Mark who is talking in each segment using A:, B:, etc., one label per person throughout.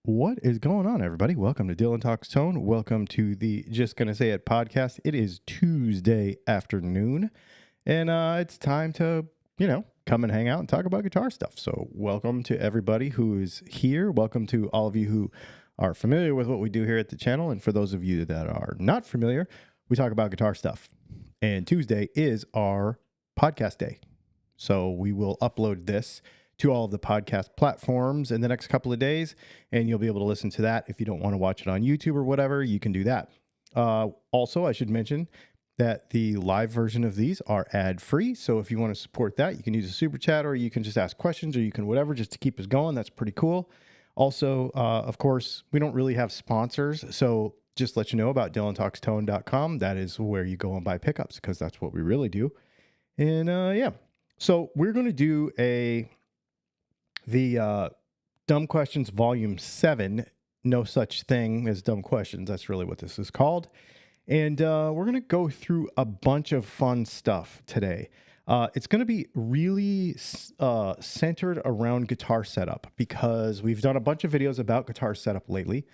A: What is going on, everybody? Welcome to Dylan Talks Tone. Welcome to the Just Gonna Say It podcast. It is Tuesday afternoon, and it's time to, come and hang out and talk about guitar stuff. So, welcome to everybody who is here. Welcome to all of you who are familiar with what we do here at the channel. And for those of you that are not familiar, we talk about guitar stuff. And Tuesday is our podcast day. So, we will upload this to all of the podcast platforms in the next couple of days, and you'll be able to listen to that. If you don't want to watch it on YouTube or whatever, you can do that. Also, I should mention that the live version of these are ad-free, so if you want to support that, you can use a super chat, or you can just ask questions, or you can whatever, just to keep us going. That's pretty cool. Also, of course, we don't really have sponsors, so just let you know about DylanTalksTone.com. That is where you go and buy pickups, because that's what we really do. And yeah, so we're going to do the Dumb Questions Volume 7, No Such Thing as Dumb Questions. That's really what this is called. And we're going to go through a bunch of fun stuff today. It's going to be really centered around guitar setup, because we've done a bunch of videos about guitar setup lately.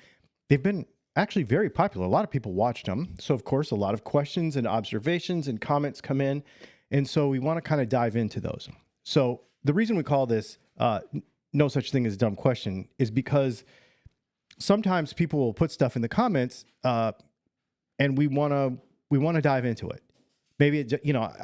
A: They've been actually very popular. A lot of people watched them. So, of course, a lot of questions and observations and comments come in. And so we want to kind of dive into those. So the reason we call this No Such Thing as a Dumb Question is because sometimes people will put stuff in the comments and we want to dive into it. Maybe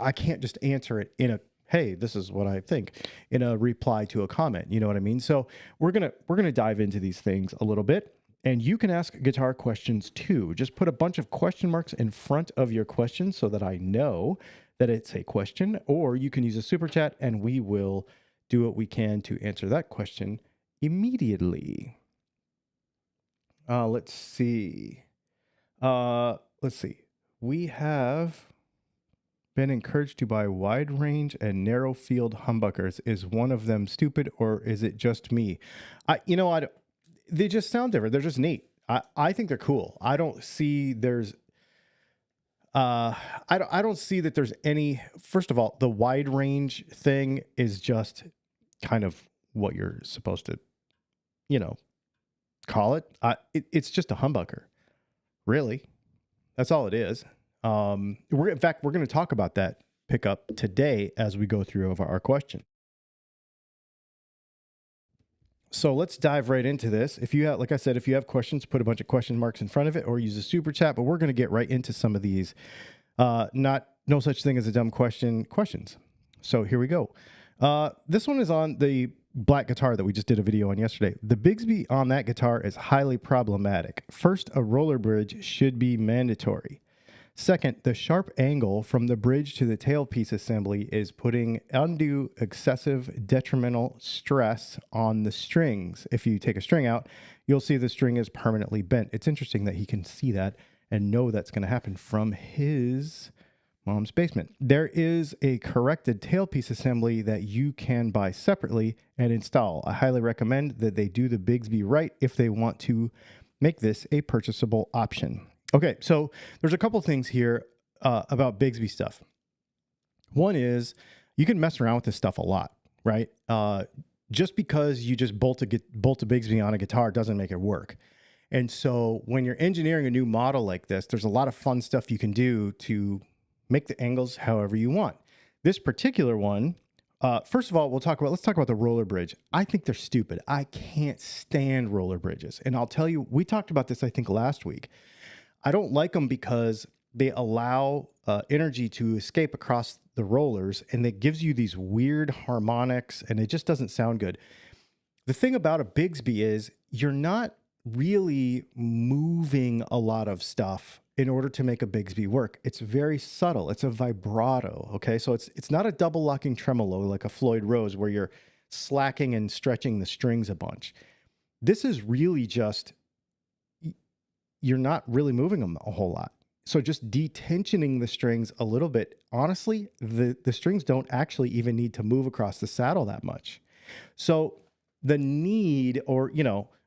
A: I can't just answer it in a, hey, this is what I think, in a reply to a comment. You know what I mean? So we're gonna dive into these things a little bit, and you can ask guitar questions too. Just put a bunch of question marks in front of your question so that I know that it's a question, or you can use a super chat and we will do what we can to answer that question immediately. Let's see. We have been encouraged to buy wide range and narrow field humbuckers. Is one of them stupid, or is it just me? They just sound different. They're just neat. I think they're cool. I don't see there's I don't see that there's any. First of all, the wide range thing is just kind of what you're supposed to, call it. It's just a humbucker, really. That's all it is. In fact, we're going to talk about that pickup today as we go through over our question. So let's dive right into this. If you have, like I said, if you have questions, put a bunch of question marks in front of it or use a super chat, but we're going to get right into some of these no such thing as a dumb questions. So here we go. This one is on the black guitar that we just did a video on yesterday. The Bigsby on that guitar is highly problematic. First, a roller bridge should be mandatory. Second, the sharp angle from the bridge to the tailpiece assembly is putting undue, excessive, detrimental stress on the strings. If you take a string out, you'll see the string is permanently bent. It's interesting that he can see that and know that's going to happen from his mom's basement. There is a corrected tailpiece assembly that you can buy separately and install. I highly recommend that they do the Bigsby right if they want to make this a purchasable option. Okay, so there's a couple things here about Bigsby stuff. One is you can mess around with this stuff a lot, right? Just because you just bolt a Bigsby on a guitar doesn't make it work. And so when you're engineering a new model like this, there's a lot of fun stuff you can do to make the angles however you want. This particular one, first of all, let's talk about the roller bridge. I think they're stupid. I can't stand roller bridges. And I'll tell you, we talked about this, I think, last week. I don't like them because they allow energy to escape across the rollers, and it gives you these weird harmonics, and it just doesn't sound good. The thing about a Bigsby is you're not really moving a lot of stuff in order to make a Bigsby work. It's very subtle. It's a vibrato, okay? So it's not a double locking tremolo like a Floyd Rose where you're slacking and stretching the strings a bunch. This is really just, you're not really moving them a whole lot. So just detensioning the strings a little bit, honestly, the strings don't actually even need to move across the saddle that much. So the need, or,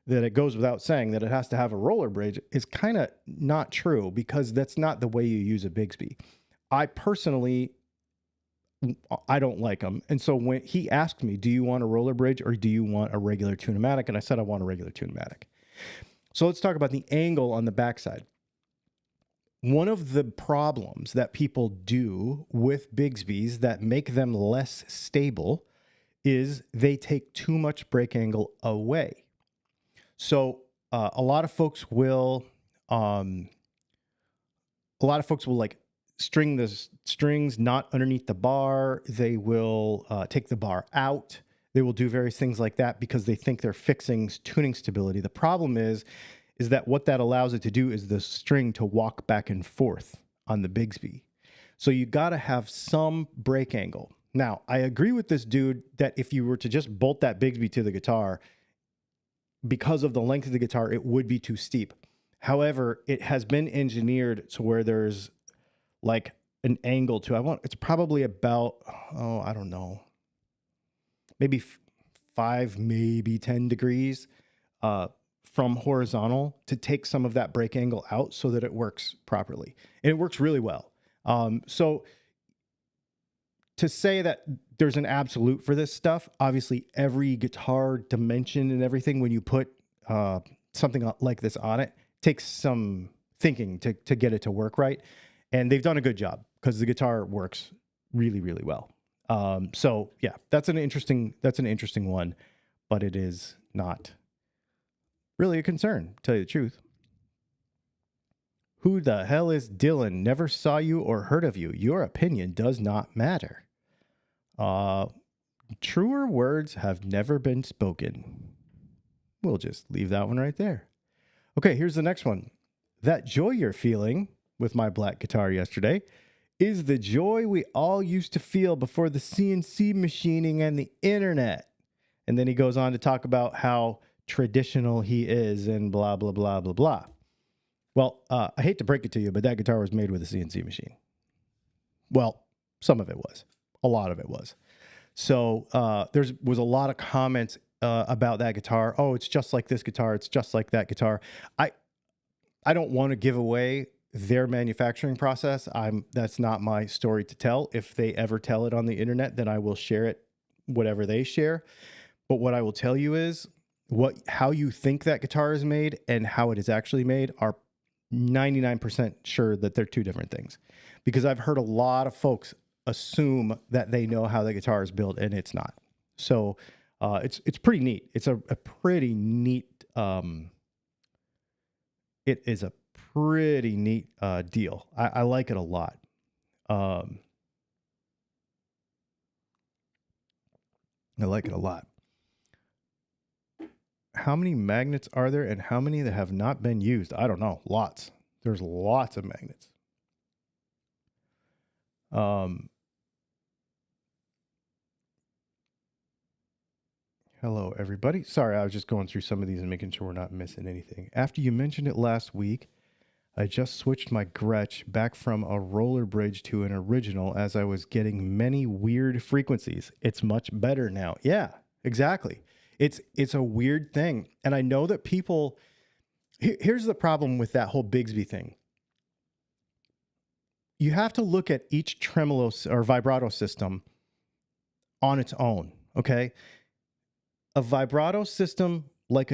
A: that it goes without saying that it has to have a roller bridge is kind of not true, because that's not the way you use a Bigsby. I personally, I don't like them. And so when he asked me, do you want a roller bridge or do you want a regular Tune-o-matic? And I said, I want a regular Tune-o-matic. So let's talk about the angle on the backside. One of the problems that people do with Bigsby's that make them less stable is they take too much break angle away. So a lot of folks will like string the strings not underneath the bar. They will take the bar out. They will do various things like that because they think they're fixing tuning stability. The problem is that what that allows it to do is the string to walk back and forth on the Bigsby. So you got to have some break angle. Now, I agree with this dude that if you were to just bolt that Bigsby to the guitar, because of the length of the guitar, it would be too steep. However, it has been engineered to where there's like an angle to, it's probably about, I don't know, maybe 5, maybe 10 degrees from horizontal to take some of that break angle out so that it works properly. And it works really well. So to say that there's an absolute for this stuff, obviously every guitar dimension and everything, when you put something like this on it, takes some thinking to get it to work right. And they've done a good job because the guitar works really, really well. So yeah, that's an interesting one, but it is not really a concern, to tell you the truth. Who the hell is Dylan? Never saw you or heard of you. Your opinion does not matter. Truer words have never been spoken. We'll just leave that one right there. Okay, here's the next one. That joy you're feeling with my black guitar yesterday is the joy we all used to feel before the CNC machining and the internet. And then he goes on to talk about how traditional he is and blah, blah, blah, blah, blah. Well, I hate to break it to you, but that guitar was made with a CNC machine. Well, some of it was. A lot of it was. So there was a lot of comments about that guitar. Oh, it's just like this guitar. It's just like that guitar. I don't want to give away their manufacturing process. That's not my story to tell. If they ever tell it on the internet, then I will share it, whatever they share. But what I will tell you is how you think that guitar is made and how it is actually made are 99% sure that they're two different things. Because I've heard a lot of folks assume that they know how the guitar is built, and it's not. So it's pretty neat. It's a pretty neat. It is a pretty neat deal. I like it a lot. I like it a lot. How many magnets are there and how many that have not been used? I don't know. Lots. There's lots of magnets. Hello, everybody. Sorry, I was just going through some of these and making sure we're not missing anything. After you mentioned it last week, I just switched my Gretsch back from a roller bridge to an original as I was getting many weird frequencies. It's much better now. Yeah, exactly. It's a weird thing. And I know that people... Here's the problem with that whole Bigsby thing. You have to look at each tremolo or vibrato system on its own, okay? A vibrato system like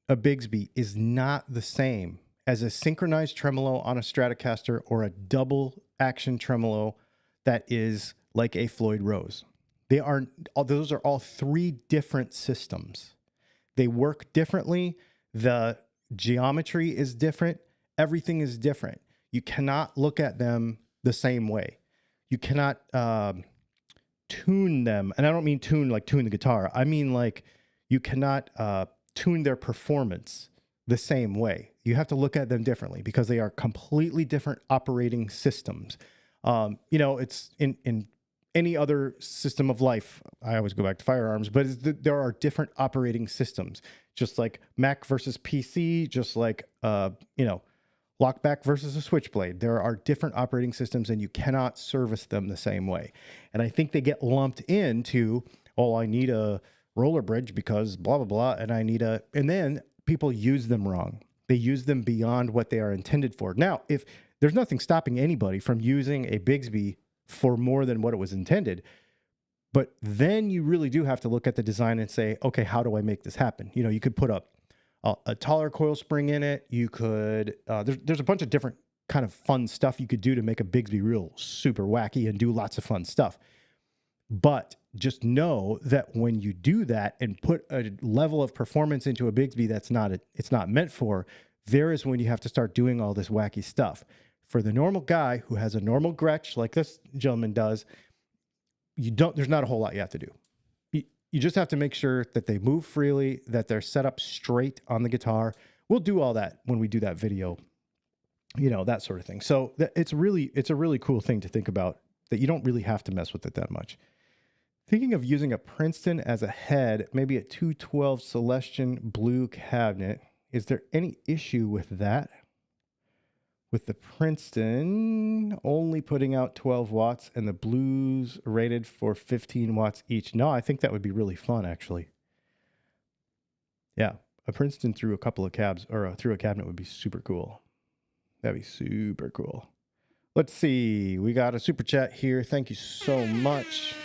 A: a Bigsby is not the same as a synchronized tremolo on a Stratocaster or a double action tremolo that is like a Floyd Rose. Those are all three different systems. They work differently. The geometry is different. Everything is different. You cannot look at them the same way. You cannot tune them. And I don't mean tune like tune the guitar. I mean like you cannot tune their performance the same way. You have to look at them differently because they are completely different operating systems. It's in any other system of life. I always go back to firearms, but there are different operating systems, just like Mac versus PC, just like, lockback versus a switchblade. There are different operating systems and you cannot service them the same way. And I think they get lumped into, I need a roller bridge because blah, blah, blah. And then people use them wrong. They use them beyond what they are intended for. Now, if there's nothing stopping anybody from using a Bigsby for more than what it was intended, but then you really do have to look at the design and say, okay, how do I make this happen? You could put up a taller coil spring in it. You could, there's a bunch of different kind of fun stuff you could do to make a Bigsby reel super wacky and do lots of fun stuff. But just know that when you do that and put a level of performance into a Bigsby it's not meant for, there is when you have to start doing all this wacky stuff. For the normal guy who has a normal Gretsch like this gentleman does, there's not a whole lot you have to do. You just have to make sure that they move freely, that they're set up straight on the guitar. We'll do all that when we do that video, that sort of thing. So it's a really cool thing to think about, that you don't really have to mess with it that much. Thinking of using a Princeton as a head, maybe a 212 Celestion blue cabinet. Is there any issue with that? With the Princeton only putting out 12 watts and the blues rated for 15 watts each. No, I think that would be really fun, actually. Yeah, a Princeton through a couple of cabs, or through a cabinet, would be super cool. That'd be super cool. Let's see. We got a super chat here. Thank you so much,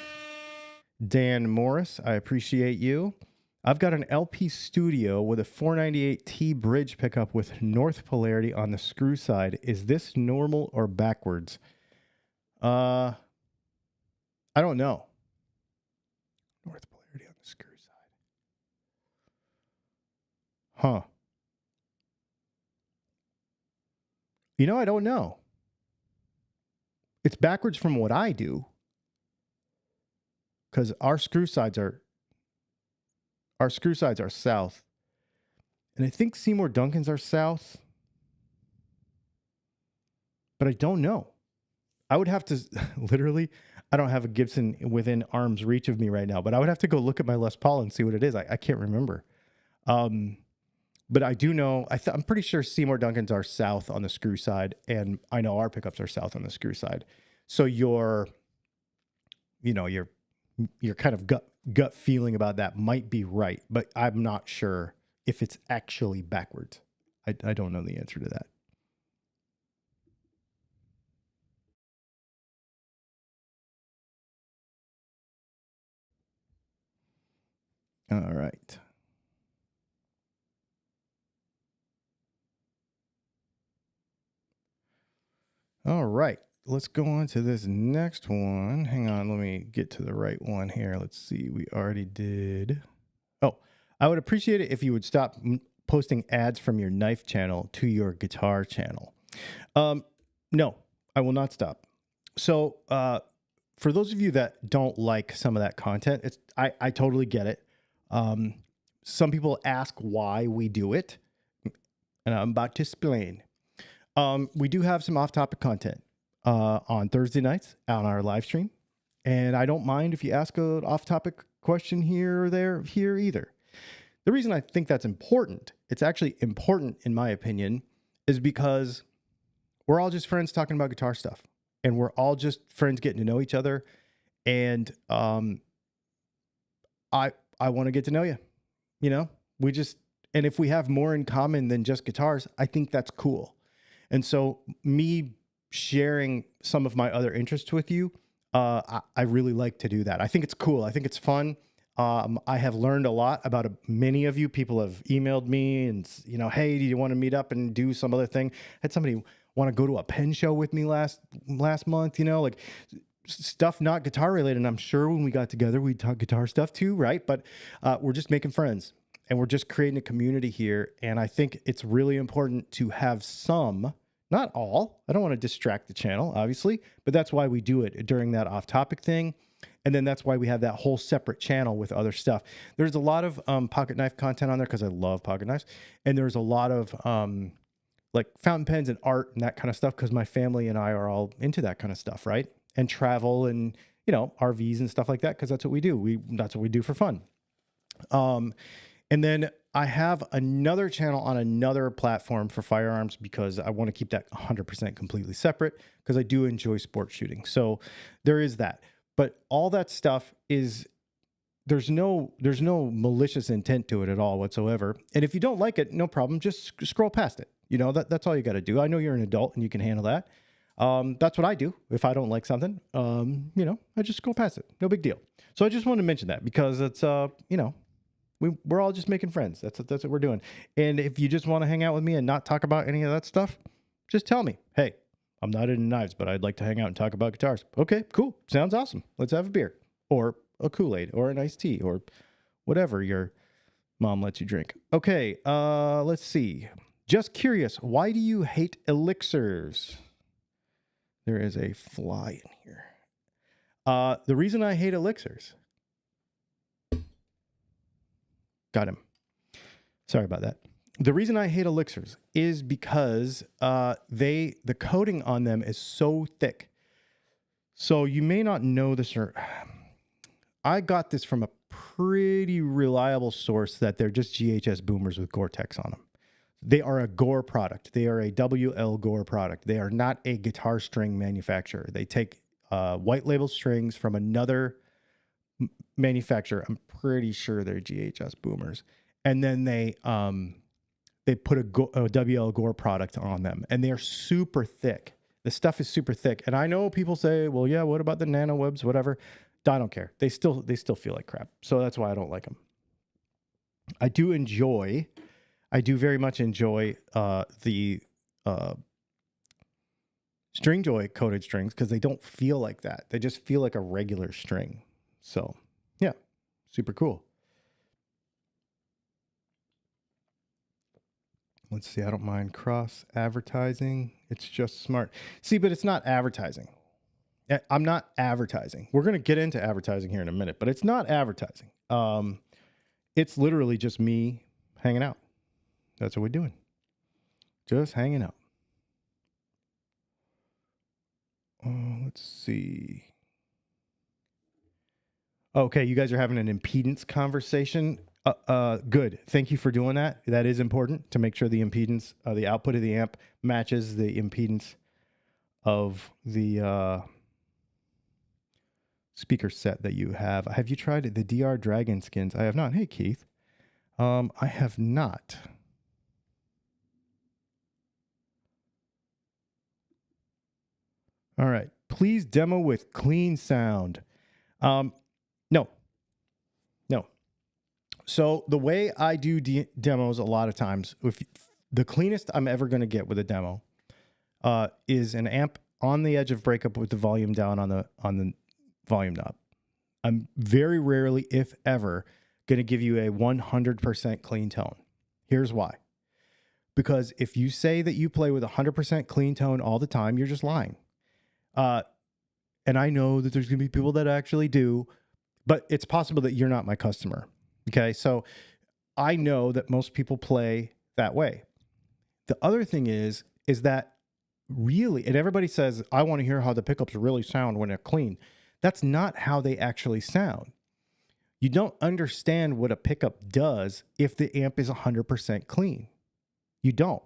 A: Dan Morris. I appreciate you. I've got an LP Studio with a 498T bridge pickup with north polarity on the screw side. Is this normal or backwards? I don't know. North polarity on the screw side. Huh. I don't know. It's backwards from what I do, because our screw sides are south. And I think Seymour Duncan's are south. But I don't know. I would have to, literally, I don't have a Gibson within arm's reach of me right now, but I would have to go look at my Les Paul and see what it is. I can't remember. But I do know, I'm pretty sure Seymour Duncan's are south on the screw side, and I know our pickups are south on the screw side. So your kind of gut feeling about that might be right, but I'm not sure if it's actually backwards. I don't know the answer to that. All right. All right. Let's go on to this next one. Hang on. Let me get to the right one here. Let's see. We already did. Oh, I would appreciate it if you would stop posting ads from your knife channel to your guitar channel. No, I will not stop. So, for those of you that don't like some of that content, I totally get it. Some people ask why we do it, and I'm about to explain. We do have some off-topic content on Thursday nights on our live stream, and I don't mind if you ask an off-topic question here or there here either. The reason I think that's important, it's actually important in my opinion, is because we're all just friends talking about guitar stuff, and we're all just friends getting to know each other, and I want to get to know you. And if we have more in common than just guitars, I think that's cool. And so me sharing some of my other interests with you, I really like to do that. I think it's cool. I think it's fun. I have learned a lot about many of you. People have emailed me and, hey, do you want to meet up and do some other thing? I had somebody want to go to a pen show with me last month, like stuff not guitar related. And I'm sure when we got together, we'd talk guitar stuff too, right? But we're just making friends. And we're just creating a community here. And I think it's really important to have some, not all. I don't want to distract the channel, obviously, but that's why we do it during that off-topic thing. And then that's why we have that whole separate channel with other stuff. There's a lot of pocket knife content on there because I love pocket knives. And there's a lot of like fountain pens and art and that kind of stuff because my family and I are all into that kind of stuff, right? And travel and, RVs and stuff like that because that's what we do. That's what we do for fun. And then I have another channel on another platform for firearms because I want to keep that 100% completely separate because I do enjoy sport shooting. So there is that. But all that stuff is, there's no malicious intent to it at all whatsoever. And if you don't like it, no problem. Just scroll past it. That's all you got to do. I know you're an adult and you can handle that. That's what I do. If I don't like something, I just scroll past it. No big deal. So I just wanted to mention that because it's, we're all just making friends. That's what we're doing. And if you just want to hang out with me and not talk about any of that stuff, just tell me, hey, I'm not into knives, but I'd like to hang out and talk about guitars. Okay, cool. Sounds awesome. Let's have a beer or a Kool-Aid or an iced tea or whatever your mom lets you drink. Okay, let's see. Just curious, why do you hate elixirs? There is a fly in here. The reason I hate elixirs. Got him. Sorry about that. The reason I hate elixirs is because the coating on them is so thick. So you may not know this, or I got this from a pretty reliable source that they're just GHS boomers with Gore-Tex on them. They are a Gore product. They are a WL Gore product. They are not a guitar string manufacturer. They take white label strings from another manufacturer. I'm pretty sure they're GHS boomers. And then they put a WL Gore product on them, and they're super thick. The stuff is super thick. And I know people say, well, yeah, what about the nano webs, whatever? I don't care. They still feel like crap. So that's why I don't like them. I do very much enjoy the String Joy coated strings because they don't feel like that. They just feel like a regular string. So yeah, super cool. Let's see. I don't mind cross advertising. It's just smart. See, but it's not advertising. I'm not advertising. We're going to get into advertising here in a minute, but it's not advertising. It's literally just me hanging out. That's what we're doing. Just hanging out. Let's see. Okay, you guys are having an impedance conversation. Good. Thank you for doing that. That is important to make sure the impedance, the output of the amp matches the impedance of the speaker set that you have. Have you tried the DR Dragon skins? I have not. Hey, Keith. I have not. All right. Please demo with clean sound. No. So the way I do demos a lot of times, if the cleanest I'm ever going to get with a demo is an amp on the edge of breakup with the volume down on the volume knob. I'm very rarely, if ever, going to give you a 100% clean tone. Here's why. Because if you say that you play with 100% clean tone all the time, you're just lying. And I know that there's going to be people that actually do, but it's possible that you're not my customer. Okay, so I know that most people play that way. The other thing is that really, and everybody says, I want to hear how the pickups really sound when they're clean. That's not how they actually sound. You don't understand what a pickup does if the amp is 100% clean. You don't.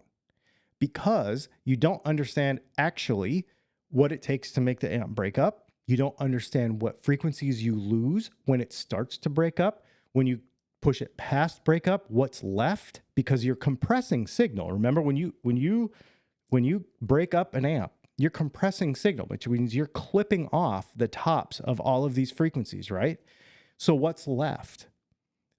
A: Because you don't understand actually what it takes to make the amp break up. You don't understand what frequencies you lose when it starts to break up. When you push it past breakup, what's left? Because you're compressing signal. Remember, when you break up an amp, you're compressing signal, which means you're clipping off the tops of all of these frequencies, right? So what's left?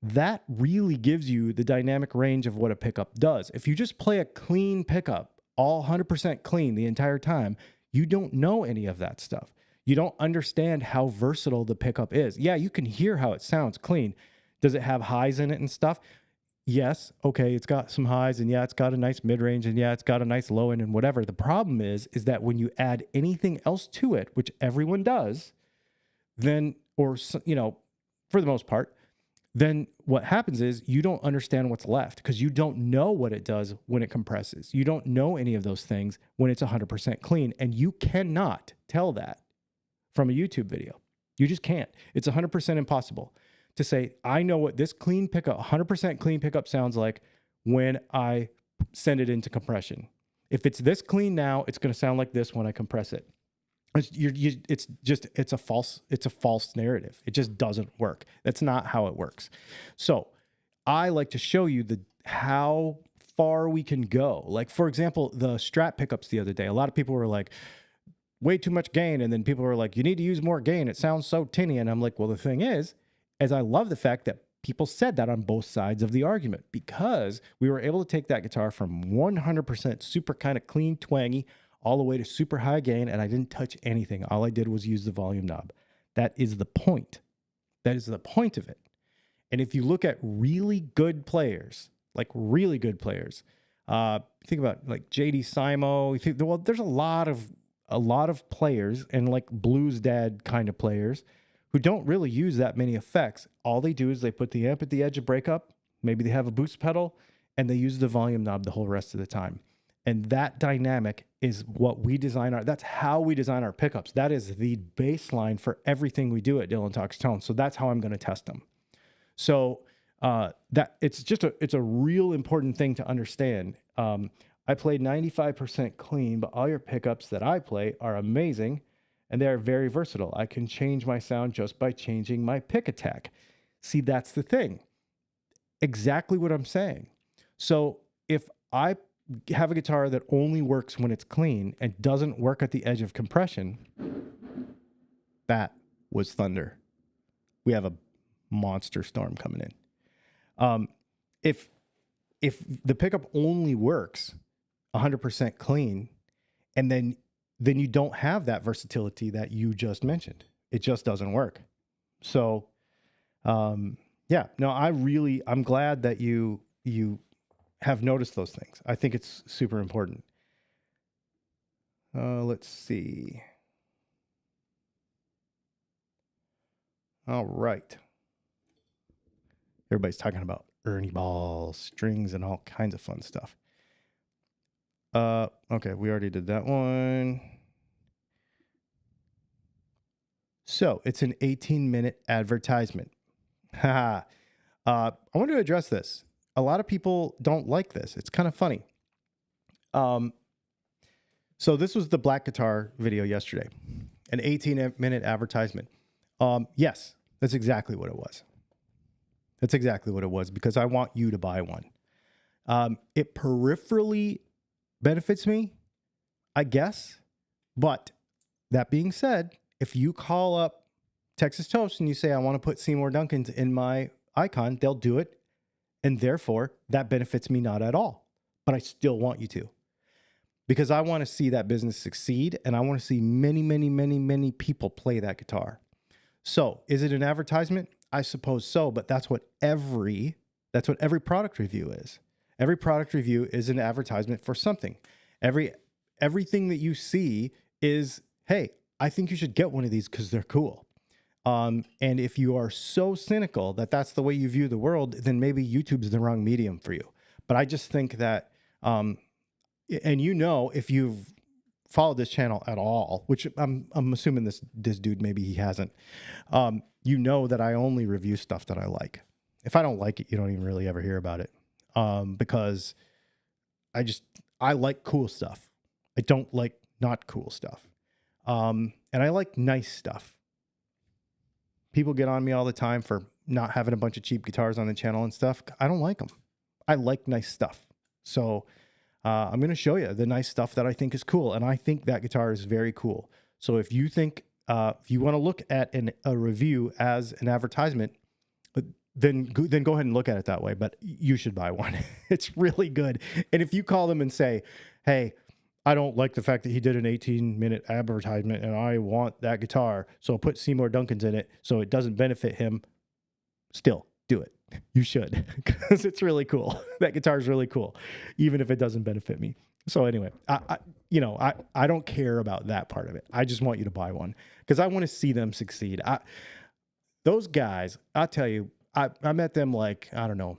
A: That really gives you the dynamic range of what a pickup does. If you just play a clean pickup, all 100% clean the entire time, you don't know any of that stuff. You don't understand how versatile the pickup is. Yeah, you can hear how it sounds clean. Does it have highs in it and stuff? Yes. Okay, it's got some highs, and yeah, it's got a nice mid-range, and yeah, it's got a nice low end and whatever. The problem is that when you add anything else to it, which everyone does, then, or, you know, for the most part, then what happens is you don't understand what's left because you don't know what it does when it compresses. You don't know any of those things when it's 100% clean, and you cannot tell that from a YouTube video. You just can't. It's 100% impossible to say, I know what this clean pickup, 100% clean pickup sounds like when I send it into compression. If it's this clean now, it's going to sound like this when I compress it. It's a false narrative. It just doesn't work. That's not how it works. So I like to show you how far we can go. Like, for example, the Strat pickups the other day, a lot of people were like, way too much gain. And then people were like, you need to use more gain. It sounds so tinny. And I'm like, well, the thing is I love the fact that people said that on both sides of the argument, because we were able to take that guitar from 100% super kind of clean, twangy, all the way to super high gain, and I didn't touch anything. All I did was use the volume knob. That is the point. That is the point of it. And if you look at really good players, like really good players, think about like JD Simo. You think, well, there's a lot of players and like blues dad kind of players who don't really use that many effects. All they do is they put the amp at the edge of breakup. Maybe they have a boost pedal and they use the volume knob the whole rest of the time. And that dynamic is what we design that's how we design our pickups. That is the baseline for everything we do at Dylan Talks Tone. So that's how I'm going to test them. So that it's a real important thing to understand. I played 95% clean, but all your pickups that I play are amazing and they are very versatile. I can change my sound just by changing my pick attack. See, that's the thing. Exactly what I'm saying. So if I have a guitar that only works when it's clean and doesn't work at the edge of compression, that was thunder. We have a monster storm coming in. If the pickup only works 100% clean, and then you don't have that versatility that you just mentioned. It just doesn't work. So, yeah, no, I'm glad that you have noticed those things. I think it's super important. Let's see. All right. Everybody's talking about Ernie ball, strings, and all kinds of fun stuff. Okay, we already did that one. So it's an 18-minute advertisement. I want to address this. A lot of people don't like this. It's kind of funny. So this was the black guitar video yesterday, an 18-minute advertisement. Yes, that's exactly what it was. That's exactly what it was, because I want you to buy one. It peripherally benefits me, I guess. But that being said, if you call up Texas Toast and you say, I want to put Seymour Duncan's in my icon, they'll do it. And therefore, that benefits me not at all. But I still want you to. Because I want to see that business succeed. And I want to see many, many, many, many people play that guitar. So is it an advertisement? I suppose so. But that's what every product review is. Every product review is an advertisement for something. Everything that you see is, hey, I think you should get one of these because they're cool. And if you are so cynical that that's the way you view the world, then maybe YouTube's the wrong medium for you. But I just think that, and if you've followed this channel at all, which I'm assuming this dude, maybe he hasn't, that I only review stuff that I like. If I don't like it, you don't even really ever hear about it. Because I like cool stuff. I don't like not cool stuff. And I like nice stuff. People get on me all the time for not having a bunch of cheap guitars on the channel and stuff. I don't like them. I like nice stuff. So I'm going to show you the nice stuff that I think is cool. And I think that guitar is very cool. So if you think, if you want to look at a review as an advertisement, then go ahead and look at it that way. But you should buy one. It's really good. And if you call them and say, hey, I don't like the fact that he did an 18-minute advertisement and I want that guitar, so I'll put Seymour Duncan's in it so it doesn't benefit him, still do it. You should, because it's really cool. That guitar is really cool, even if it doesn't benefit me. So anyway, I don't care about that part of it. I just want you to buy one because I want to see them succeed. Those guys, I'll tell you, I met them like, I don't know,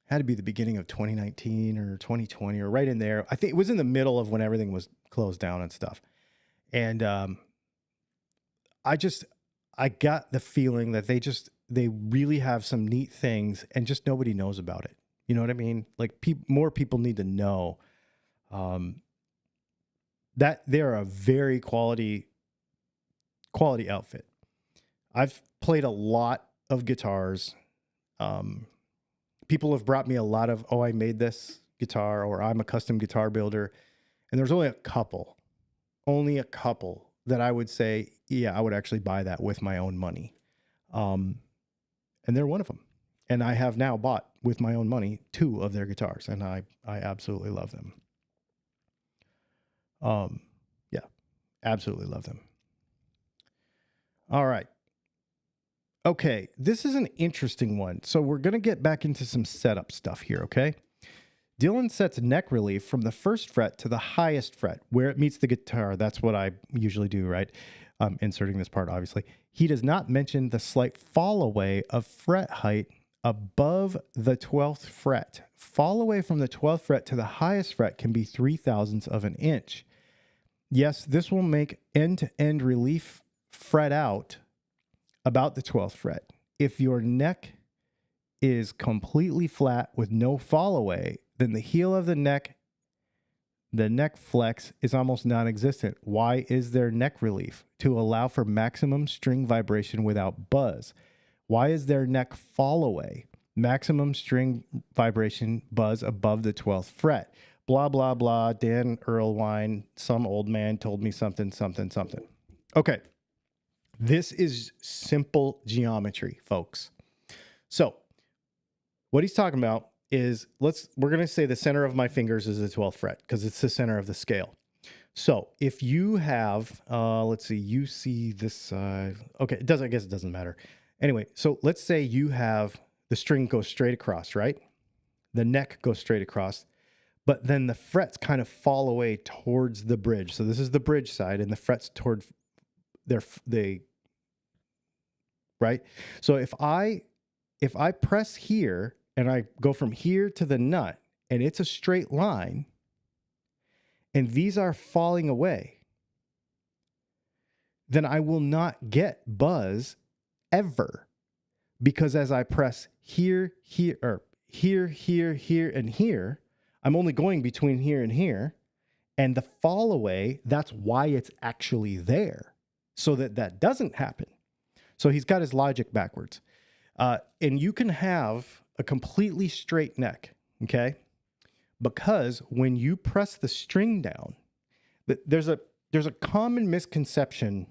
A: had to be the beginning of 2019 or 2020 or right in there. I think it was in the middle of when everything was closed down and stuff. And I got the feeling that they really have some neat things and just nobody knows about it. You know what I mean? Like more people need to know that they're a very quality outfit. I've played a lot of guitars. People have brought me a lot of, I made this guitar, or I'm a custom guitar builder. And there's only a couple that I would say, yeah, I would actually buy that with my own money. And they're one of them. And I have now bought with my own money 2 of their guitars, and I absolutely love them. Yeah, absolutely love them. All right. Okay, this is an interesting one. So we're going to get back into some setup stuff here, okay? Dylan sets neck relief from the 1st fret to the highest fret, where it meets the guitar. That's what I usually do, right? I'm inserting this part, obviously. He does not mention the slight fall away of fret height above the 12th fret. Fall away from the 12th fret to the highest fret can be 0.003 of an inch. Yes, this will make end-to-end relief fret out about the 12th fret. If your neck is completely flat with no fall away, then the heel of the neck flex is almost non-existent. Why is there neck relief? To allow for maximum string vibration without buzz. Why is there neck fall away? Maximum string vibration buzz above the 12th fret. Blah, blah, blah. Dan Erlewine, some old man told me something, something, something. Okay. This is simple geometry, folks. So what he's talking about is, we're going to say the center of my fingers is the 12th fret because it's the center of the scale. So if you have, let's see, you see this side. Okay, I guess it doesn't matter. Anyway, so let's say you have the string goes straight across, right? The neck goes straight across, but then the frets kind of fall away towards the bridge. So this is the bridge side, and the frets toward right? So if I press here and I go from here to the nut and it's a straight line and these are falling away, then I will not get buzz ever, because as I press here, and here, I'm only going between here and here, and the fall away, that's why it's actually there, so that doesn't happen. So he's got his logic backwards. And you can have a completely straight neck, okay? Because when you press the string down, there's a common misconception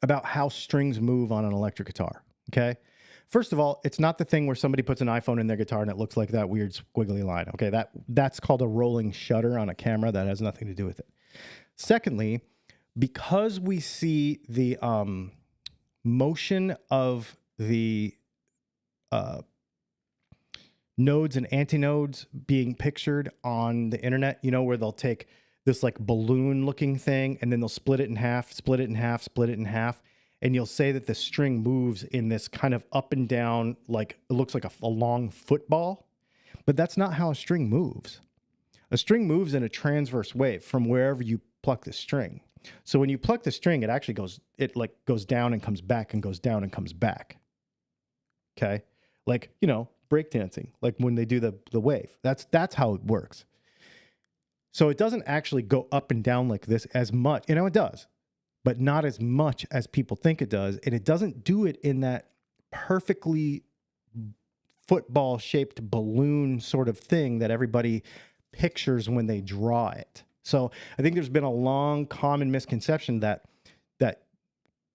A: about how strings move on an electric guitar, okay? First of all, it's not the thing where somebody puts an iPhone in their guitar and it looks like that weird squiggly line, okay? That's called a rolling shutter on a camera. That has nothing to do with it. Secondly, because we see the motion of the nodes and antinodes being pictured on the internet, you know, where they'll take this like balloon looking thing and then they'll split it in half, split it in half, split it in half. And you'll say that the string moves in this kind of up and down, like it looks like a long football, but that's not how a string moves. A string moves in a transverse wave from wherever you pluck the string. So when you pluck the string, it actually goes down and comes back and goes down and comes back. Okay. Like, you know, breakdancing, like when they do the wave, that's how it works. So it doesn't actually go up and down like this as much. You know, it does, but not as much as people think it does. And it doesn't do it in that perfectly football shaped balloon sort of thing that everybody pictures when they draw it. So I think there's been a long common misconception that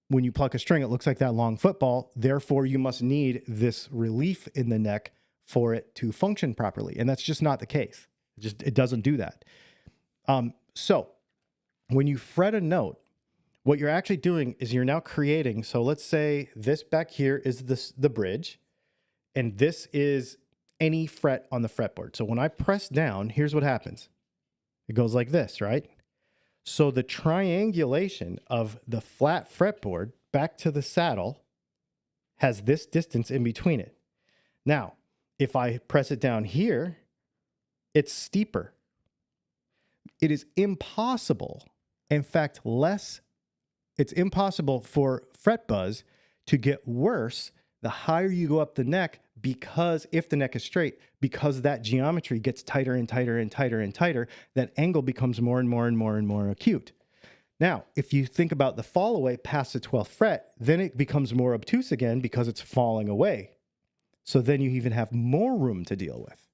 A: when you pluck a string, it looks like that long football. Therefore, you must need this relief in the neck for it to function properly. And that's just not the case. It doesn't do that. So when you fret a note, what you're actually doing is you're now creating. So let's say this back here is the bridge, and this is any fret on the fretboard. So when I press down, here's what happens. It goes like this, right? So the triangulation of the flat fretboard back to the saddle has this distance in between it. Now, if I press it down here, it's steeper. It is impossible, in fact, it's impossible for fret buzz to get worse the higher you go up the neck, because if the neck is straight, because that geometry gets tighter and tighter and tighter and tighter, that angle becomes more and more and more and more acute. Now, if you think about the fall away past the 12th fret, then it becomes more obtuse again because it's falling away. So then you even have more room to deal with.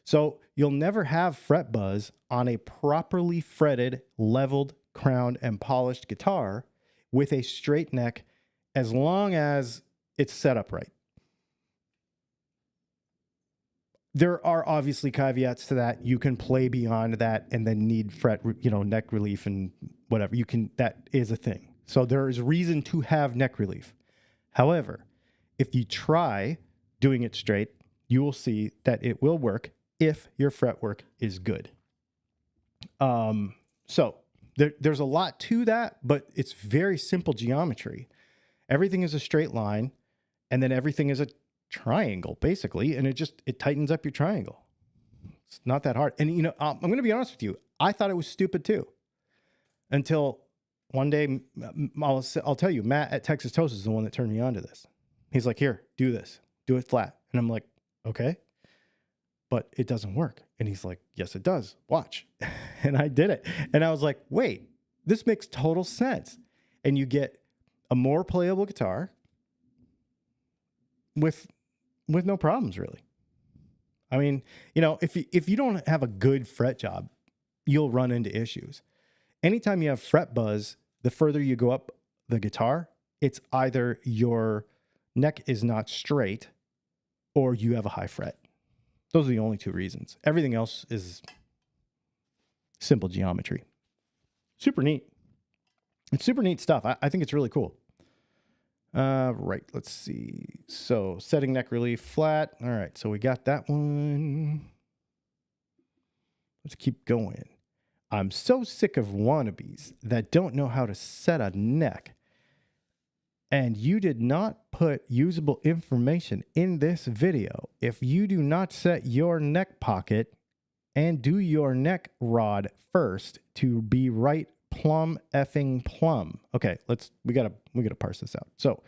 A: So you'll never have fret buzz on a properly fretted, leveled, crowned, and polished guitar with a straight neck as long as it's set up right. There are obviously caveats to that. You can play beyond that and then need neck relief and whatever. That is a thing. So there is reason to have neck relief. However, if you try doing it straight, you will see that it will work if your fretwork is good. So there's a lot to that, but it's very simple geometry. Everything is a straight line, and then everything is a triangle, basically, and it tightens up your triangle. It's not that hard. And, I'm going to be honest with you. I thought it was stupid, too, until one day, I'll tell you, Matt at Texas Toast is the one that turned me on to this. He's like, here, do this. Do it flat. And I'm like, okay, but it doesn't work. And he's like, yes, it does. Watch. And I did it. And I was like, wait, this makes total sense. And you get a more playable guitar with no problems, really. I mean, if you don't have a good fret job, you'll run into issues. Anytime you have fret buzz, the further you go up the guitar, it's either your neck is not straight or you have a high fret. Those are the only two reasons. Everything else is simple geometry. Super neat. It's super neat stuff. I think it's really cool. Right, let's see. So setting neck relief flat. All right, so we got that one. Let's keep going. I'm so sick of wannabes that don't know how to set a neck. And you did not put usable information in this video. If you do not set your neck pocket and do your neck rod first to be right plumb effing plumb. Okay, we gotta parse this out. So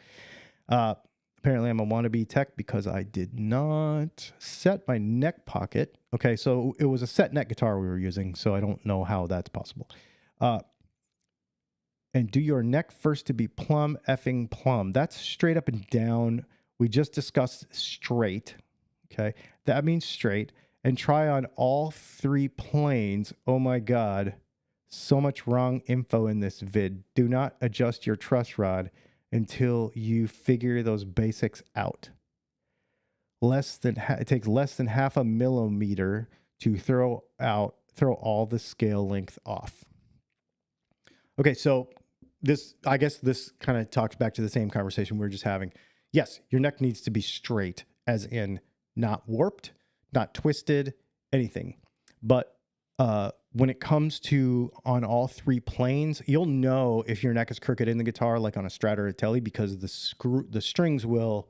A: apparently I'm a wannabe tech because I did not set my neck pocket. Okay, so it was a set neck guitar we were using, so I don't know how that's possible. And do your neck first to be plumb effing plumb. That's straight up and down. We just discussed straight. Okay, that means straight. And try on all three planes. Oh my God. So much wrong info in this vid. Do not adjust your truss rod until you figure those basics out. It takes less than half a millimeter to throw all the scale length off. Okay, so I guess this kind of talks back to the same conversation we were just having. Yes, your neck needs to be straight, as in not warped, not twisted, anything. But when it comes to on all three planes, you'll know if your neck is crooked in the guitar, like on a Strat or a Tele, because the strings will,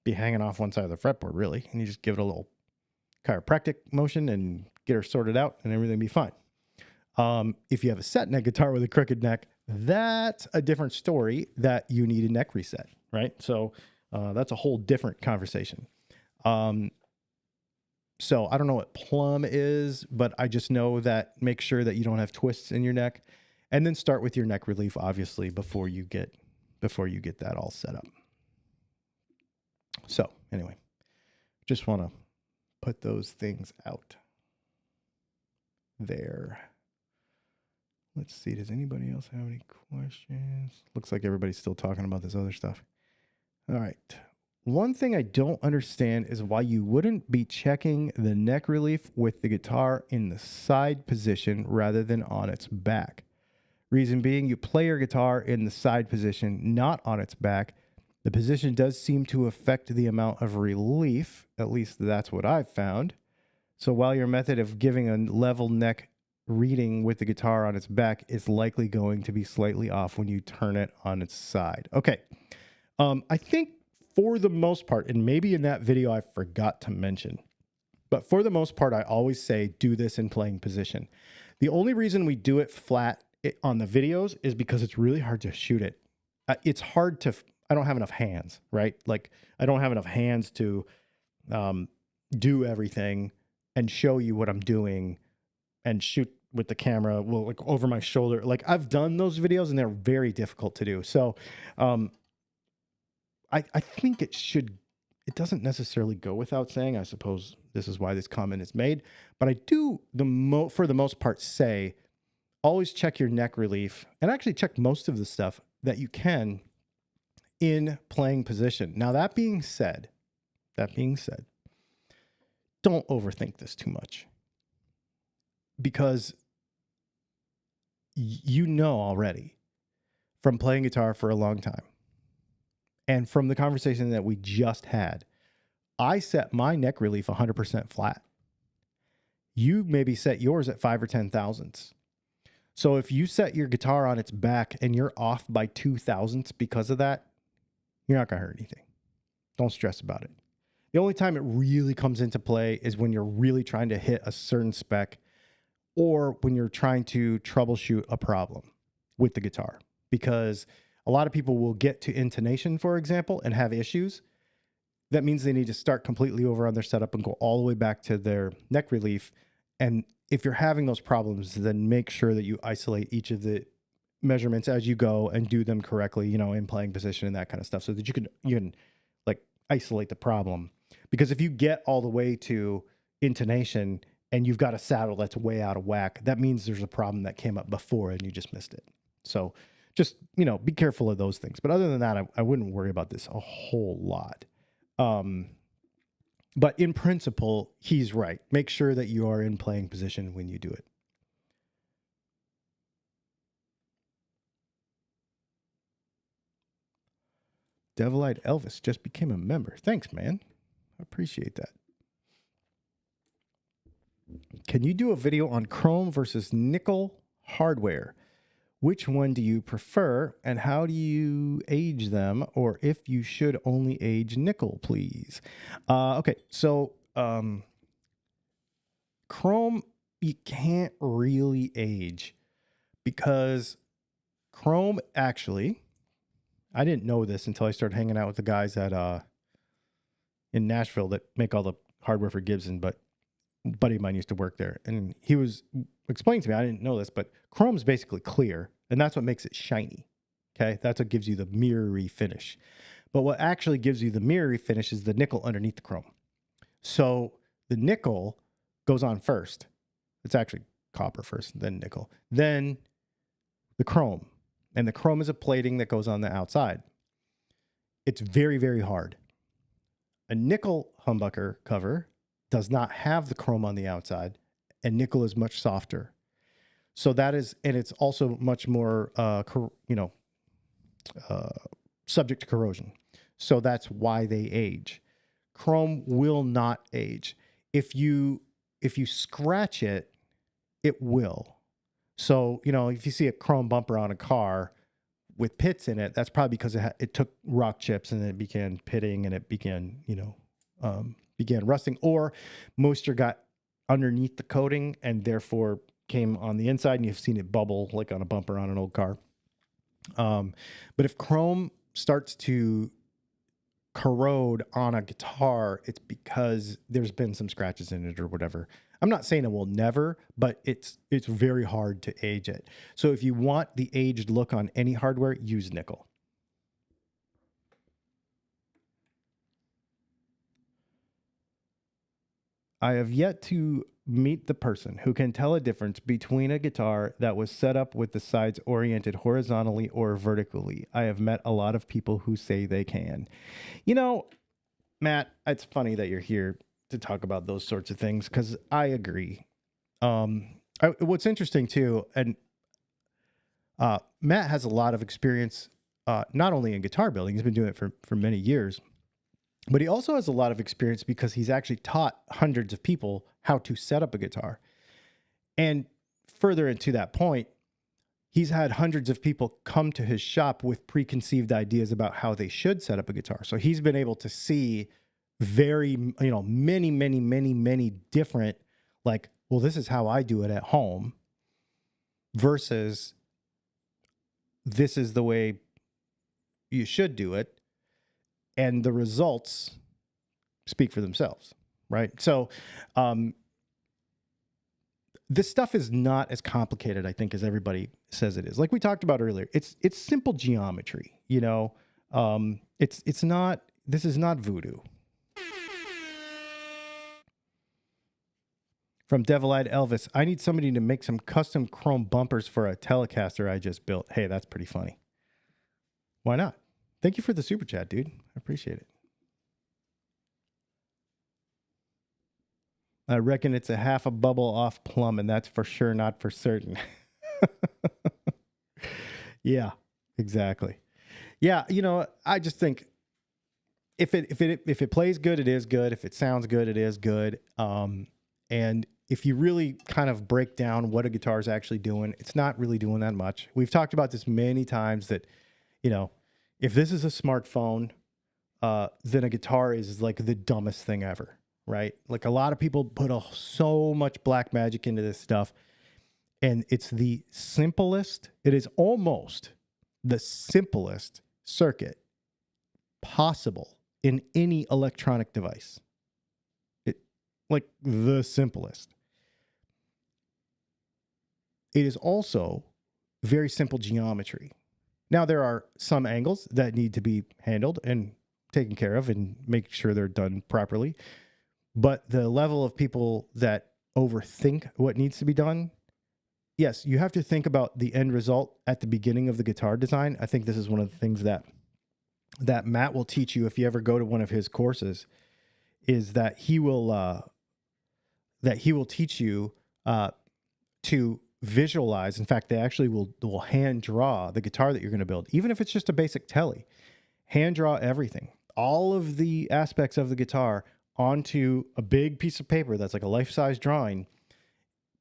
A: be hanging off one side of the fretboard, really. And you just give it a little chiropractic motion and get her sorted out, and everything will be fine. If you have a set neck guitar with a crooked neck, that's a different story that you need a neck reset, right? So that's a whole different conversation. So I don't know what plumb is, but I just know that make sure that you don't have twists in your neck, and then start with your neck relief, obviously, before you get that all set up. So anyway, just want to put those things out there. Let's see. Does anybody else have any questions? Looks like everybody's still talking about this other stuff. All right. One thing I don't understand is why you wouldn't be checking the neck relief with the guitar in the side position rather than on its back. Reason being, you play your guitar in the side position, not on its back. The position does seem to affect the amount of relief. At least that's what I've found. So while your method of giving a level neck reading with the guitar on its back is likely going to be slightly off when you turn it on its side. Okay. I think for the most part, and maybe in that video I forgot to mention, but for the most part, I always say do this in playing position. The only reason we do it flat on the videos is because it's really hard to shoot it. It's hard to, I don't have enough hands, right? Like I don't have enough hands to do everything and show you what I'm doing and shoot with the camera, well, like over my shoulder. Like I've done those videos and they're very difficult to do. So I think it doesn't necessarily go without saying, I suppose this is why this comment is made, but I do for the most part say, always check your neck relief and actually check most of the stuff that you can in playing position. Now, that being said, don't overthink this too much, because you know already from playing guitar for a long time and from the conversation that we just had, I set my neck relief 100% flat. You maybe set yours at 5 or 10 thousandths. So if you set your guitar on its back and you're off by 2 thousandths because of that, you're not going to hurt anything. Don't stress about it. The only time it really comes into play is when you're really trying to hit a certain spec, or when you're trying to troubleshoot a problem with the guitar. Because a lot of people will get to intonation, for example, and have issues. That means they need to start completely over on their setup and go all the way back to their neck relief. And if you're having those problems, then make sure that you isolate each of the measurements as you go and do them correctly, you know, in playing position and that kind of stuff, so that you can like isolate the problem. Because if you get all the way to intonation and you've got a saddle that's way out of whack, that means there's a problem that came up before and you just missed it. So just, you know, be careful of those things. But other than that, I wouldn't worry about this a whole lot. But in principle, he's right. Make sure that you are in playing position when you do it. Devil-Eyed Elvis just became a member. Thanks, man. I appreciate that. Can you do a video on chrome versus nickel hardware? Which one do you prefer, and how do you age them? Or if you should only age nickel, please. Okay, so chrome, you can't really age, because chrome actually, I didn't know this until I started hanging out with the guys at in Nashville that make all the hardware for Gibson, but a buddy of mine used to work there, and he was explaining to me, I didn't know this, but chrome's basically clear, and that's what makes it shiny. Okay, that's what gives you the mirrory finish. But what actually gives you the mirrory finish is the nickel underneath the chrome. So the nickel goes on first. It's actually copper first, then nickel, then the chrome. And the chrome is a plating that goes on the outside. It's very, very hard. A nickel humbucker cover does not have the chrome on the outside, and nickel is much softer. So that is, and it's also much more, subject to corrosion. So that's why they age. Chrome will not age. If you scratch it, it will. So, you know, if you see a chrome bumper on a car with pits in it, that's probably because it took rock chips and it began pitting and it began, began rusting, or moisture got underneath the coating and therefore came on the inside, and you've seen it bubble like on a bumper on an old car. But if chrome starts to corrode on a guitar, it's because there's been some scratches in it or whatever. I'm not saying it will never, but it's very hard to age it. So if you want the aged look on any hardware, use nickel. I have yet to meet the person who can tell a difference between a guitar that was set up with the sides oriented horizontally or vertically. I have met a lot of people who say they can. You know, Matt, it's funny that you're here to talk about those sorts of things, because I agree. What's interesting too, and Matt has a lot of experience, not only in guitar building, he's been doing it for many years, but he also has a lot of experience because he's actually taught hundreds of people how to set up a guitar. And further into that point, he's had hundreds of people come to his shop with preconceived ideas about how they should set up a guitar. So he's been able to see many different, like, well, this is how I do it at home versus this is the way you should do it. And the results speak for themselves, right? So this stuff is not as complicated, I think, as everybody says it is. Like we talked about earlier, it's simple geometry, you know. It's not, this is not voodoo. From Devil-Eyed Elvis, I need somebody to make some custom chrome bumpers for a Telecaster I just built. Hey, that's pretty funny. Why not? Thank you for the super chat, dude. I appreciate it. I reckon it's a half a bubble off plumb, and that's for sure, not for certain. Yeah, exactly. Yeah, I just think if it plays good, it is good. If it sounds good, it is good. And if you really kind of break down what a guitar is actually doing, it's not really doing that much. We've talked about this many times that, if this is a smartphone, then a guitar is like the dumbest thing ever, right? Like a lot of people put so much black magic into this stuff, and it's the simplest. It is almost the simplest circuit possible in any electronic device. Like the simplest. It is also very simple geometry. Now, there are some angles that need to be handled and taken care of and make sure they're done properly. But the level of people that overthink what needs to be done, yes, you have to think about the end result at the beginning of the guitar design. I think this is one of the things that Matt will teach you if you ever go to one of his courses, is that he will teach you to visualize. In fact, they actually will hand draw the guitar that you're going to build, even if it's just a basic telly. Hand draw everything, all of the aspects of the guitar onto a big piece of paper that's like a life-size drawing,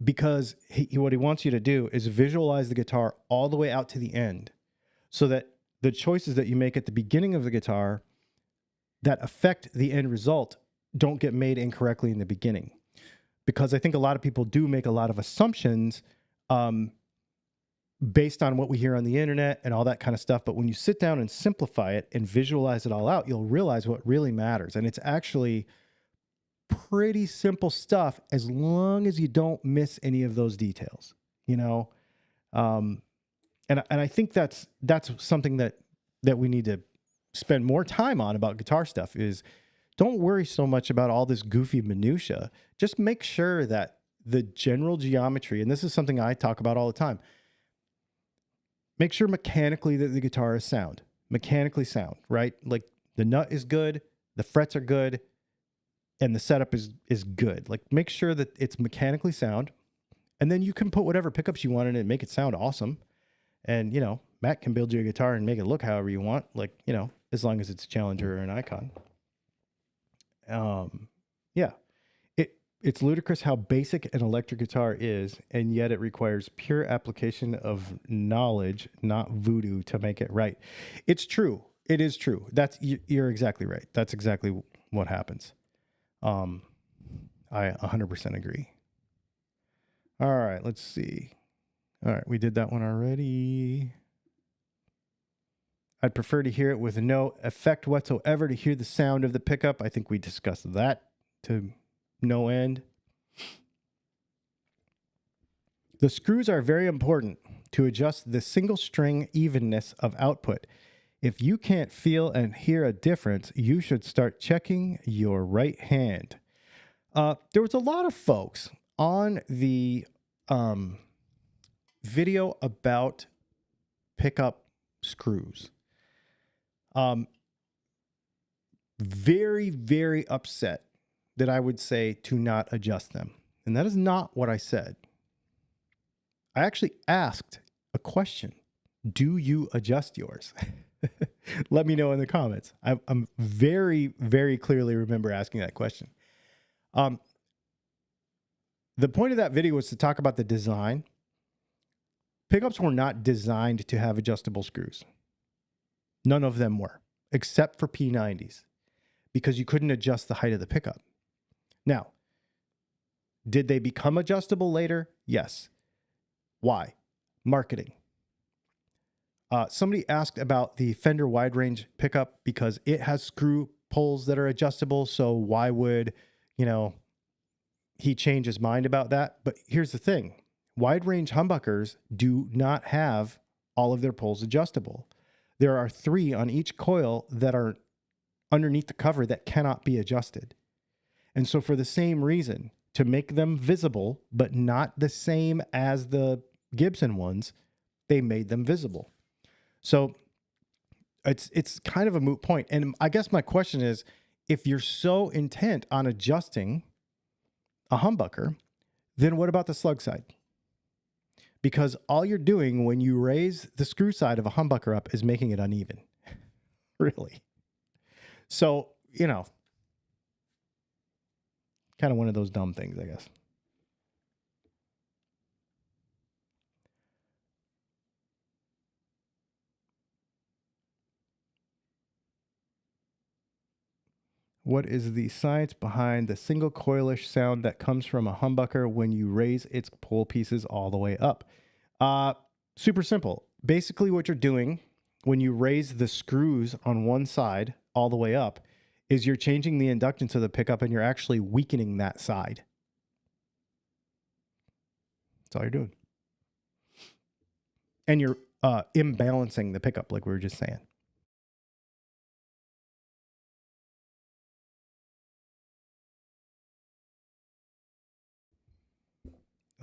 A: because what he wants you to do is visualize the guitar all the way out to the end, so that the choices that you make at the beginning of the guitar that affect the end result don't get made incorrectly in the beginning. Because I think a lot of people do make a lot of assumptions based on what we hear on the internet and all that kind of stuff. But when you sit down and simplify it and visualize it all out, you'll realize what really matters. And it's actually pretty simple stuff, as long as you don't miss any of those details, And I think that's something that we need to spend more time on about guitar stuff. Is don't worry so much about all this goofy minutia. Just make sure that the general geometry, and this is something I talk about all the time, make sure mechanically that the guitar is sound. Mechanically sound, right? Like the nut is good, the frets are good, and the setup is good. Like make sure that it's mechanically sound, and then you can put whatever pickups you want in it and make it sound awesome. And, Matt can build you a guitar and make it look however you want, like, as long as it's a Challenger or an Icon. Yeah. It's ludicrous how basic an electric guitar is, and yet it requires pure application of knowledge, not voodoo, to make it right. It's true. It is true. You're exactly right. That's exactly what happens. I 100% agree. All right, let's see. All right, we did that one already. I'd prefer to hear it with no effect whatsoever to hear the sound of the pickup. I think we discussed that to no end. The screws are very important to adjust the single string evenness of output. If you can't feel and hear a difference, you should start checking your right hand. There was a lot of folks on the video about pickup screws. Very, very upset that I would say to not adjust them. And that is not what I said. I actually asked a question. Do you adjust yours? Let me know in the comments. I'm very, very clearly remember asking that question. The point of that video was to talk about the design. Pickups were not designed to have adjustable screws. None of them were, except for P90s, because you couldn't adjust the height of the pickup. Now, did they become adjustable later? Yes. Why? Marketing. Somebody asked about the Fender wide range pickup because it has screw poles that are adjustable. So why would, he change his mind about that? But here's the thing. Wide range humbuckers do not have all of their poles adjustable. There are 3 on each coil that are underneath the cover that cannot be adjusted. And so for the same reason, to make them visible, but not the same as the Gibson ones, they made them visible. So it's kind of a moot point. And I guess my question is, if you're so intent on adjusting a humbucker, then what about the slug side? Because all you're doing when you raise the screw side of a humbucker up is making it uneven. Really. So, you know, kind of one of those dumb things, I guess. What is the science behind the single coilish sound that comes from a humbucker when you raise its pole pieces all the way up? Super simple. Basically, what you're doing when you raise the screws on one side all the way up is you're changing the inductance of the pickup and you're actually weakening that side. That's all you're doing. And you're imbalancing the pickup, like we were just saying.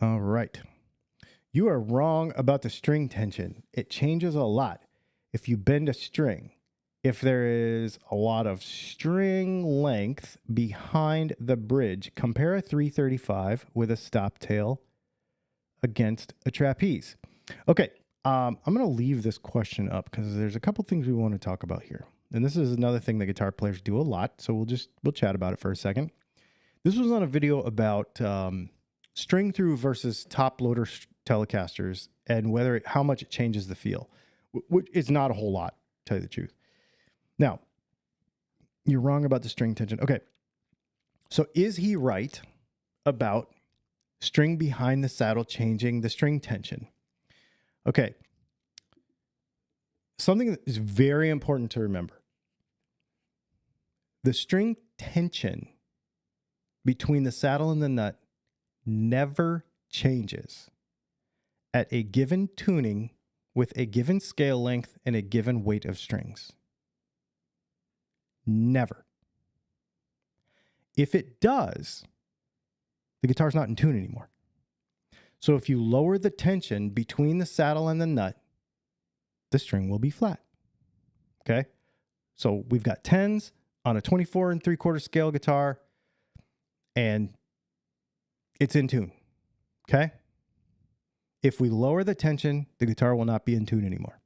A: All right. You are wrong about the string tension. It changes a lot if you bend a string. If there is a lot of string length behind the bridge, compare a 335 with a stop tail against a trapeze. Okay, I'm going to leave this question up because there's a couple things we want to talk about here. And this is another thing that guitar players do a lot, so we'll chat about it for a second. This was on a video about string through versus top loader Telecasters and how much it changes the feel, which is not a whole lot, to tell you the truth. Now, you're wrong about the string tension. Okay, so is he right about string behind the saddle changing the string tension? Okay, something that is very important to remember. The string tension between the saddle and the nut never changes at a given tuning with a given scale length and a given weight of strings. Never. If it does, the guitar's not in tune anymore. So if you lower the tension between the saddle and the nut, the string will be flat. Okay? So we've got 10s on a 24 3/4 scale guitar, and it's in tune. Okay? If we lower the tension, the guitar will not be in tune anymore.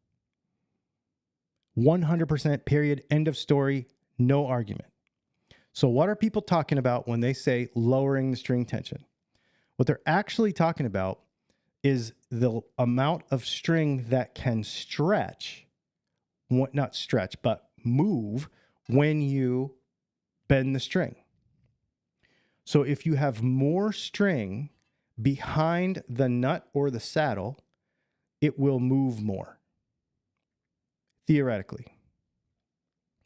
A: 100% period, end of story, no argument. So what are people talking about when they say lowering the string tension? What they're actually talking about is the amount of string that can stretch, not stretch, but move when you bend the string. So if you have more string behind the nut or the saddle, it will move more. Theoretically.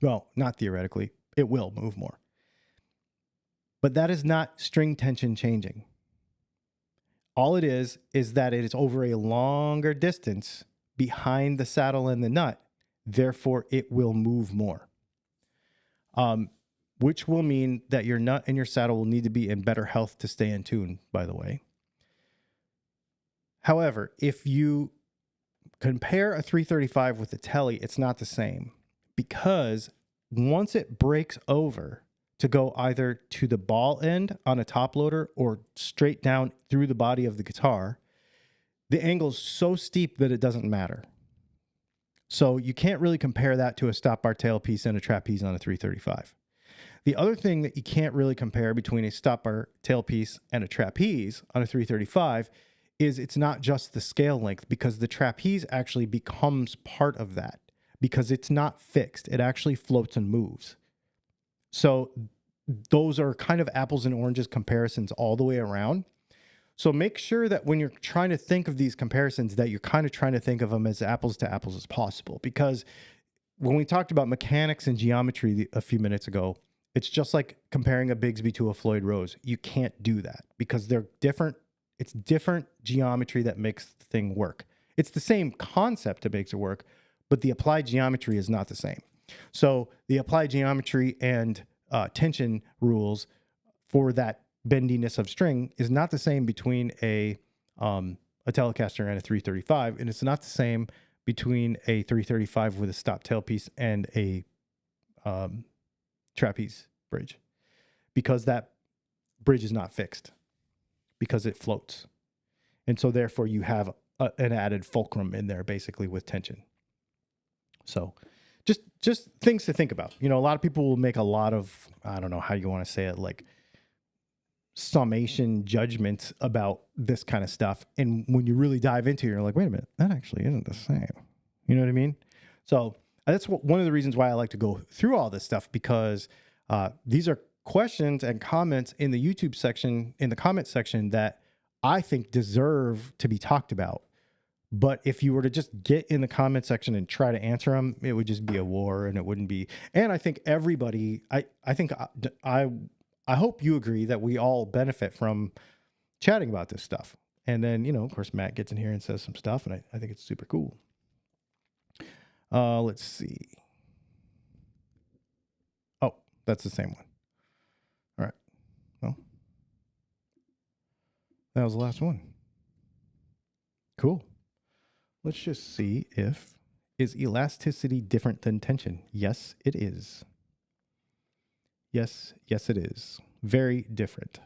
A: Well, not theoretically, it will move more. But that is not string tension changing. All it is that it is over a longer distance behind the saddle and the nut. Therefore, it will move more. Which will mean that your nut and your saddle will need to be in better health to stay in tune, by the way. However, if you compare a 335 with a Tele, it's not the same, because once it breaks over to go either to the ball end on a top loader or straight down through the body of the guitar, the angle is so steep that it doesn't matter. So you can't really compare that to a stop bar tailpiece and a trapeze on a 335. The other thing that you can't really compare between a stop bar tailpiece and a trapeze on a 335 is it's not just the scale length, because the trapeze actually becomes part of that because it's not fixed. It actually floats and moves. So those are kind of apples and oranges comparisons all the way around. So make sure that when you're trying to think of these comparisons, that you're kind of trying to think of them as apples to apples as possible. Because when we talked about mechanics and geometry a few minutes ago, it's just like comparing a Bigsby to a Floyd Rose. You can't do that because they're different. It's different geometry that makes the thing work. It's the same concept that makes it work, but the applied geometry is not the same. So the applied geometry and tension rules for that bendiness of string is not the same between a Telecaster and a 335, and it's not the same between a 335 with a stop tailpiece and a trapeze bridge, because that bridge is not fixed. because it floats. And so therefore you have an added fulcrum in there basically with tension. So just things to think about. You know, a lot of people will make a lot of, I don't know how you want to say it, like summation judgments about this kind of stuff. And when you really dive into it, you're like, wait a minute, that actually isn't the same. You know what I mean? So that's one of the reasons why I like to go through all this stuff, because these are questions and comments in the YouTube section, in the comment section, that I think deserve to be talked about. But if you were to just get in the comment section and try to answer them, it would just be a war, and it wouldn't be. And I think everybody, I hope you agree that we all benefit from chatting about this stuff. And then, you know, of course, Matt gets in here and says some stuff, and I think it's super cool. Let's see. Oh, that's the same one. All right. Well, that was the last one. Cool. Let's just see is elasticity different than tension? Yes, it is. Yes, it is. Very different.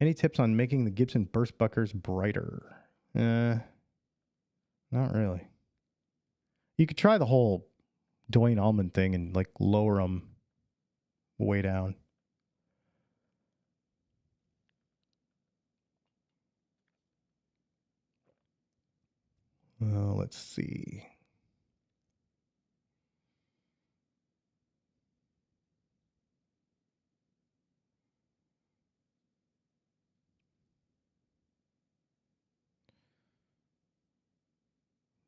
A: Any tips on making the Gibson burst buckers brighter? Not really. You could try the whole Dwayne Allman thing and like lower them way down. Let's see.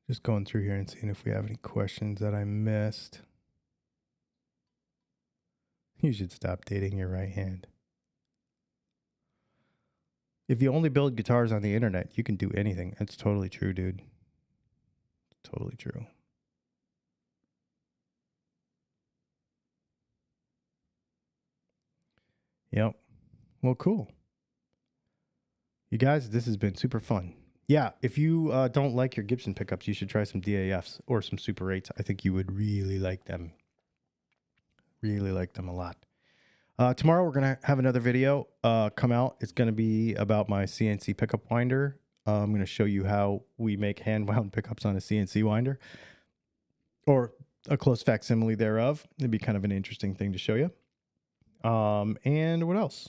A: Just going through here and seeing if we have any questions that I missed. You should stop dating your right hand. If you only build guitars on the internet, you can do anything. That's totally true, dude. Totally true. Yep. Well, cool. You guys, this has been super fun. Yeah, if you don't like your Gibson pickups, you should try some DAFs or some Super 8s. I think you would really like them. Really like them a lot. Tomorrow we're going to have another video come out. It's going to be about my CNC pickup winder. I'm going to show you how we make hand-wound pickups on a CNC winder, or a close facsimile thereof. It'd be kind of an interesting thing to show you. And what else?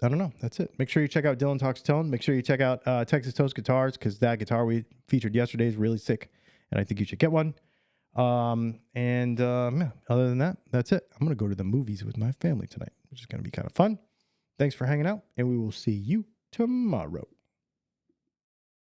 A: I don't know. That's it. Make sure you check out Dylan Talks Tone. Make sure you check out Texas Toast Guitars, because that guitar we featured yesterday is really sick, and I think you should get one. Yeah, other than that, that's it. I'm going to go to the movies with my family tonight, which is going to be kind of fun. Thanks for hanging out, and we will see you tomorrow.